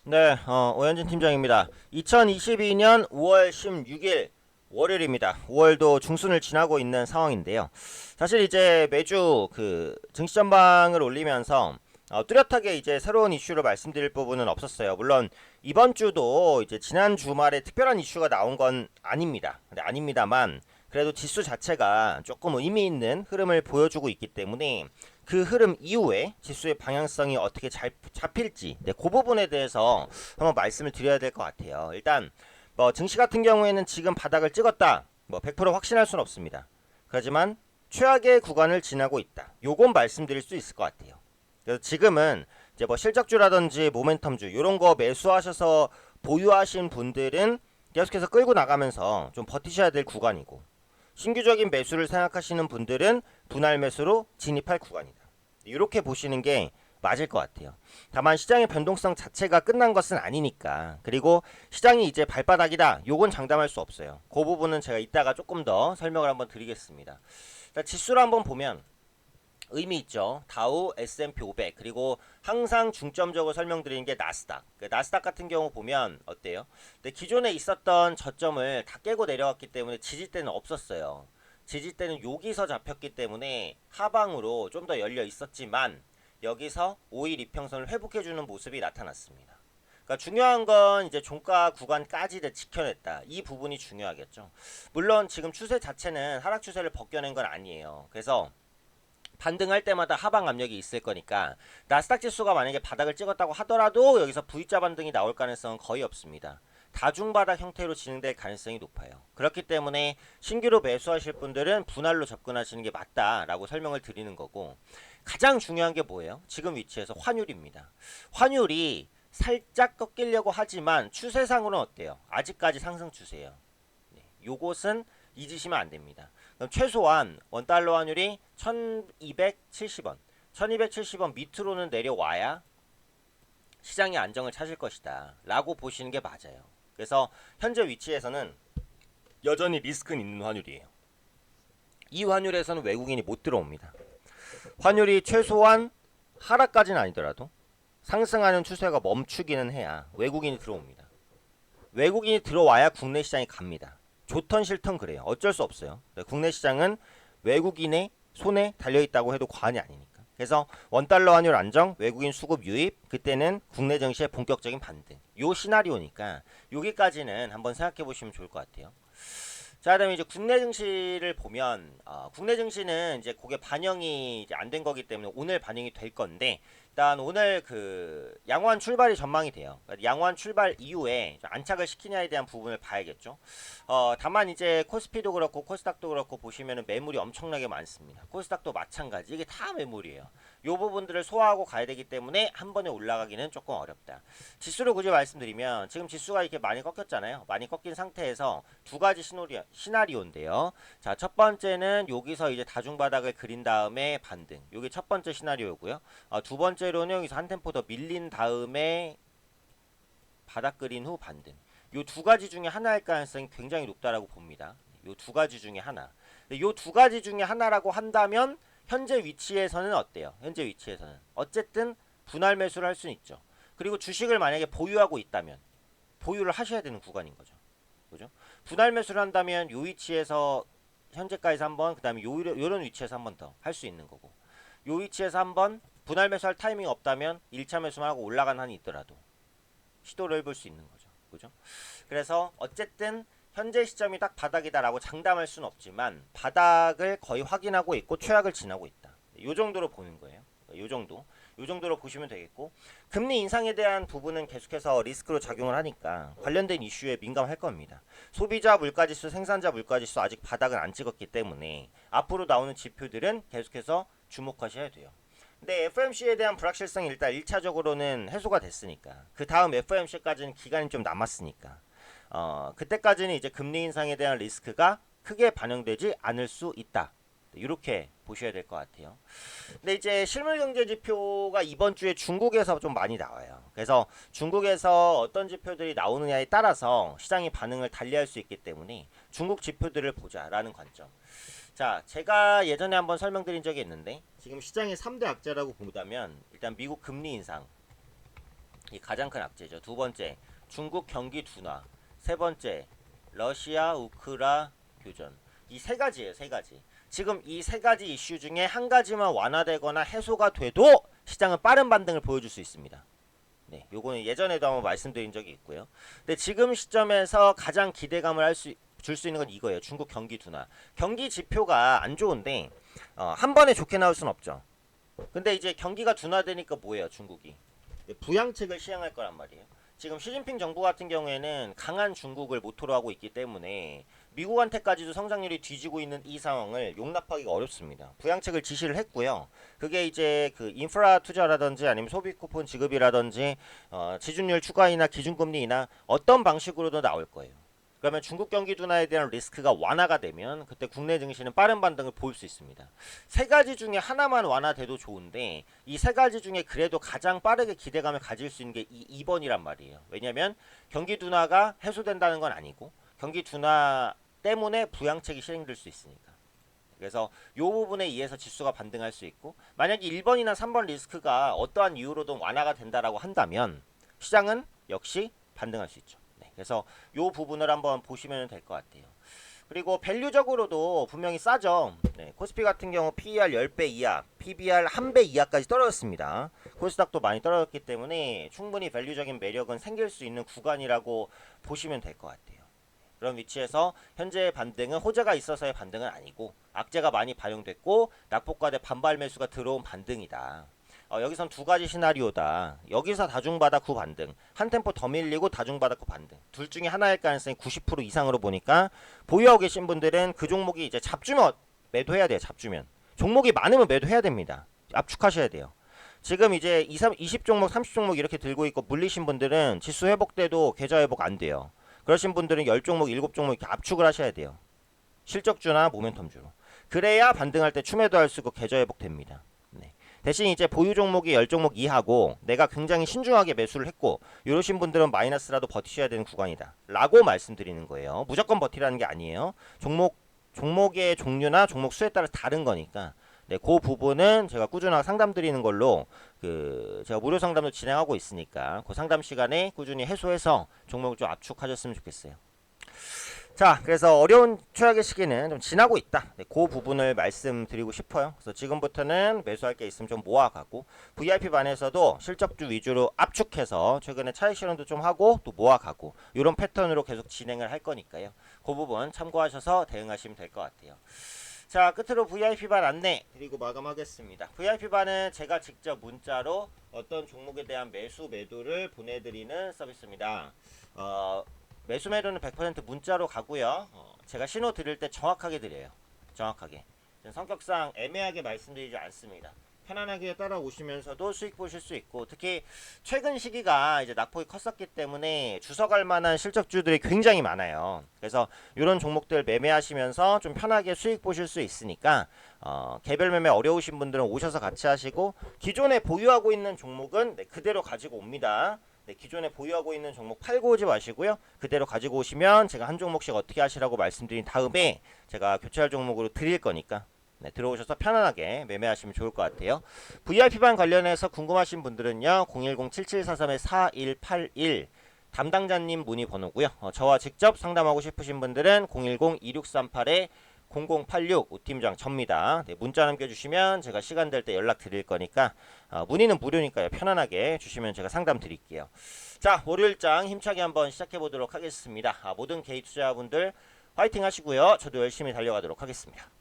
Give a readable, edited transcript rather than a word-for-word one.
네, 오현진 팀장입니다. 2022년 5월 16일 월요일입니다. 5월도 중순을 지나고 있는 상황인데요. 사실 이제 매주 그 증시 전망을 올리면서 뚜렷하게 이제 새로운 이슈를 말씀드릴 부분은 없었어요. 물론 이번 주도 이제 지난 주말에 특별한 이슈가 나온 건 아닙니다. 근데 아닙니다만 그래도 지수 자체가 조금 의미 있는 흐름을 보여주고 있기 때문에 그 흐름 이후에 지수의 방향성이 어떻게 잘 잡힐지, 네, 그 부분에 대해서 한번 말씀을 드려야 될 것 같아요. 일단 뭐 증시 같은 경우에는 지금 바닥을 찍었다, 뭐 100% 확신할 수는 없습니다. 하지만 최악의 구간을 지나고 있다, 요건 말씀드릴 수 있을 것 같아요. 그래서 지금은 이제 뭐 실적주라든지 모멘텀주 이런 거 매수하셔서 보유하신 분들은 계속해서 끌고 나가면서 좀 버티셔야 될 구간이고, 신규적인 매수를 생각하시는 분들은 분할 매수로 진입할 구간이다, 이렇게 보시는 게 맞을 것 같아요. 다만 시장의 변동성 자체가 끝난 것은 아니니까, 그리고 시장이 이제 발바닥이다, 요건 장담할 수 없어요. 그 부분은 제가 이따가 조금 더 설명을 한번 드리겠습니다. 지수를 한번 보면 의미 있죠. 다우, S&P 500, 그리고 항상 중점적으로 설명드리는 게 나스닥. 나스닥 같은 경우 보면 어때요? 근데 기존에 있었던 저점을 다 깨고 내려왔기 때문에 지지대는 없었어요. 지지대는 여기서 잡혔기 때문에 하방으로 좀 더 열려 있었지만 여기서 5일 이평선을 회복해주는 모습이 나타났습니다. 그러니까 중요한 건 이제 종가 구간까지 지켜냈다, 이 부분이 중요하겠죠. 물론 지금 추세 자체는 하락 추세를 벗겨낸 건 아니에요. 그래서 반등할 때마다 하방 압력이 있을 거니까 나스닥 지수가 만약에 바닥을 찍었다고 하더라도 여기서 V자 반등이 나올 가능성은 거의 없습니다. 다중바닥 형태로 진행될 가능성이 높아요. 그렇기 때문에 신규로 매수하실 분들은 분할로 접근하시는 게 맞다라고 설명을 드리는 거고, 가장 중요한 게 뭐예요? 지금 위치에서 환율입니다. 환율이 살짝 꺾이려고 하지만 추세상으로는 어때요? 아직까지 상승 추세예요. 네, 요것은 잊으시면 안 됩니다. 그럼 최소한 원달러 환율이 1270원, 1270원 밑으로는 내려와야 시장이 안정을 찾을 것이다 라고 보시는 게 맞아요. 그래서 현재 위치에서는 여전히 리스크는 있는 환율이에요. 이 환율에서는 외국인이 못 들어옵니다. 환율이 최소한 하락까지는 아니더라도 상승하는 추세가 멈추기는 해야 외국인이 들어옵니다. 외국인이 들어와야 국내 시장이 갑니다. 좋던 싫던 그래요. 어쩔 수 없어요. 국내 시장은 외국인의 손에 달려있다고 해도 과언이 아니니까. 그래서 원달러 환율 안정, 외국인 수급 유입, 그때는 국내 증시의 본격적인 반등, 요 시나리오니까 여기까지는 한번 생각해 보시면 좋을 것 같아요. 자, 그다음에 이제 국내 증시를 보면 국내 증시는 이제 그게 반영이 이제 안 된 거기 때문에 오늘 반영이 될 건데, 일단 오늘 그 양호한 출발이 전망이 돼요. 그러니까 양호한 출발 이후에 안착을 시키냐에 대한 부분을 봐야겠죠. 다만 이제 코스피도 그렇고 코스닥도 그렇고 보시면은 매물이 엄청나게 많습니다. 코스닥도 마찬가지, 이게 다 매물이에요. 요 부분들을 소화하고 가야 되기 때문에 한 번에 올라가기는 조금 어렵다. 지수를 굳이 말씀드리면 지금 지수가 이렇게 많이 꺾였잖아요. 많이 꺾인 상태에서 두 가지 시나리오인데요. 자, 첫 번째는 여기서 이제 다중바닥을 그린 다음에 반등. 요게 첫 번째 시나리오고요. 두 번째로는 여기서 한 템포 더 밀린 다음에 바닥 그린 후 반등. 요 두 가지 중에 하나일 가능성이 굉장히 높다라고 봅니다. 요 두 가지 중에 하나. 요 두 가지 중에 하나라고 한다면 현재 위치에서는 어때요? 현재 위치에서는 어쨌든 분할 매수를 할 수는 있죠. 그리고 주식을 만약에 보유하고 있다면 보유를 하셔야 되는 구간인 거죠. 그죠? 분할 매수를 한다면 요 위치에서 현재가에서 한번, 그 다음에 요런 위치에서 한번 더 할 수 있는 거고, 요 위치에서 한번 분할 매수할 타이밍이 없다면 1차 매수만 하고 올라간 한이 있더라도 시도를 해볼 수 있는 거죠. 그죠? 그래서 어쨌든 현재 시점이 딱 바닥이다라고 장담할 수는 없지만 바닥을 거의 확인하고 있고 최악을 지나고 있다, 요 정도로 보는 거예요. 요 정도로 보시면 되겠고, 금리 인상에 대한 부분은 계속해서 리스크로 작용을 하니까 관련된 이슈에 민감할 겁니다. 소비자 물가지수, 생산자 물가지수 아직 바닥을 안 찍었기 때문에 앞으로 나오는 지표들은 계속해서 주목하셔야 돼요. 근데 FOMC에 대한 불확실성이 일단 1차적으로는 해소가 됐으니까, 그 다음 FOMC까지는 기간이 좀 남았으니까 그때까지는 이제 금리 인상에 대한 리스크가 크게 반영되지 않을 수 있다, 이렇게 보셔야 될 것 같아요. 근데 이제 실물 경제 지표가 이번 주에 중국에서 좀 많이 나와요. 그래서 중국에서 어떤 지표들이 나오느냐에 따라서 시장이 반응을 달리할 수 있기 때문에 중국 지표들을 보자라는 관점. 자, 제가 예전에 한번 설명드린 적이 있는데 지금 시장의 3대 악재라고 보다면 일단 미국 금리 인상, 이 가장 큰 악재죠. 두 번째, 중국 경기 둔화. 세 번째, 러시아 우크라 교전. 이 세 가지예요, 세 가지. 지금 이 세 가지 이슈 중에 한 가지만 완화되거나 해소가 돼도 시장은 빠른 반등을 보여줄 수 있습니다. 네, 요거는 예전에도 한번 말씀드린 적이 있고요. 근데 지금 시점에서 가장 기대감을 줄 수 있는 건 이거예요. 중국 경기 둔화. 경기 지표가 안 좋은데 한 번에 좋게 나올 순 없죠. 근데 이제 경기가 둔화되니까 뭐예요, 중국이? 부양책을 시행할 거란 말이에요. 지금 시진핑 정부 같은 경우에는 강한 중국을 모토로 하고 있기 때문에 미국한테까지도 성장률이 뒤지고 있는 이 상황을 용납하기가 어렵습니다. 부양책을 지시를 했고요. 그게 이제 그 인프라 투자라든지 아니면 소비 쿠폰 지급이라든지 지준율 추가이나 기준금리 인하 어떤 방식으로도 나올 거예요. 그러면 중국 경기 둔화에 대한 리스크가 완화가 되면 그때 국내 증시는 빠른 반등을 보일 수 있습니다. 세 가지 중에 하나만 완화돼도 좋은데 이 세 가지 중에 그래도 가장 빠르게 기대감을 가질 수 있는 게 이 2번이란 말이에요. 왜냐하면 경기 둔화가 해소된다는 건 아니고 경기 둔화 때문에 부양책이 실행될 수 있으니까. 그래서 이 부분에 의해서 지수가 반등할 수 있고 만약에 1번이나 3번 리스크가 어떠한 이유로든 완화가 된다라고 한다면 시장은 역시 반등할 수 있죠. 그래서 이 부분을 한번 보시면 될 것 같아요. 그리고 밸류적으로도 분명히 싸죠. 네, 코스피 같은 경우 PER 10배 이하, PBR 1배 이하까지 떨어졌습니다. 코스닥도 많이 떨어졌기 때문에 충분히 밸류적인 매력은 생길 수 있는 구간이라고 보시면 될 것 같아요. 그런 위치에서 현재의 반등은 호재가 있어서의 반등은 아니고 악재가 많이 반영됐고 낙폭과대 반발 매수가 들어온 반등이다. 여기선 두 가지 시나리오다. 여기서 다중바닥 후 반등, 한 템포 더 밀리고 다중바닥 후 반등. 둘 중에 하나일 가능성이 90% 이상으로 보니까 보유하고 계신 분들은 그 종목이 이제 잡주면 매도해야 돼요. 잡주면. 종목이 많으면 매도해야 됩니다. 압축하셔야 돼요. 지금 이제 20 종목, 30 종목 이렇게 들고 있고 물리신 분들은 지수 회복 때도 계좌 회복 안 돼요. 그러신 분들은 10종목, 7종목 이렇게 압축을 하셔야 돼요. 실적주나 모멘텀주로. 그래야 반등할 때 추매도 할 수 있고 계좌 회복 됩니다. 네. 대신 이제 보유 종목이 10종목 이하고 내가 굉장히 신중하게 매수를 했고 이러신 분들은 마이너스라도 버티셔야 되는 구간이다 라고 말씀드리는 거예요. 무조건 버티라는 게 아니에요. 종목의 종류나 종목 수에 따라 다른 거니까 네, 그 부분은 제가 꾸준하게 상담 드리는 걸로 제가 무료 상담도 진행하고 있으니까 그 상담 시간에 꾸준히 해소해서 종목을 좀 압축하셨으면 좋겠어요. 자, 그래서 어려운 최악의 시기는 좀 지나고 있다. 네, 그 부분을 말씀드리고 싶어요. 그래서 지금부터는 매수할 게 있으면 좀 모아가고 VIP 반에서도 실적주 위주로 압축해서 최근에 차익 실현도 좀 하고 또 모아가고 이런 패턴으로 계속 진행을 할 거니까요. 그 부분 참고하셔서 대응하시면 될 것 같아요. 자, 끝으로 VIP반 안내 그리고 마감하겠습니다. VIP반은 제가 직접 문자로 어떤 종목에 대한 매도를 보내드리는 서비스입니다. 매수 매도는 100% 문자로 가고요. 제가 신호 드릴 때 정확하게 드려요. 정확하게. 성격상 애매하게 말씀드리지 않습니다. 편안하게 따라오시면서도 수익 보실 수 있고 특히 최근 시기가 이제 낙폭이 컸었기 때문에 주석할 만한 실적주들이 굉장히 많아요. 그래서 이런 종목들 매매하시면서 좀 편하게 수익 보실 수 있으니까 개별 매매 어려우신 분들은 오셔서 같이 하시고 기존에 보유하고 있는 종목은 그대로 가지고 옵니다. 네, 기존에 보유하고 있는 종목 팔고 오지 마시고요. 그대로 가지고 오시면 제가 한 종목씩 어떻게 하시라고 말씀드린 다음에 제가 교체할 종목으로 드릴 거니까 네, 들어오셔서 편안하게 매매하시면 좋을 것 같아요. VIP반 관련해서 궁금하신 분들은요. 010-7743-4181 담당자님 문의 번호고요. 저와 직접 상담하고 싶으신 분들은 010-2638-0086 우팀장 접니다. 네, 문자 남겨주시면 제가 시간 될 때 연락 드릴 거니까 문의는 무료니까요. 편안하게 주시면 제가 상담 드릴게요. 자, 월요일장 힘차게 한번 시작해 보도록 하겠습니다. 모든 개인 투자분들 화이팅 하시고요. 저도 열심히 달려가도록 하겠습니다.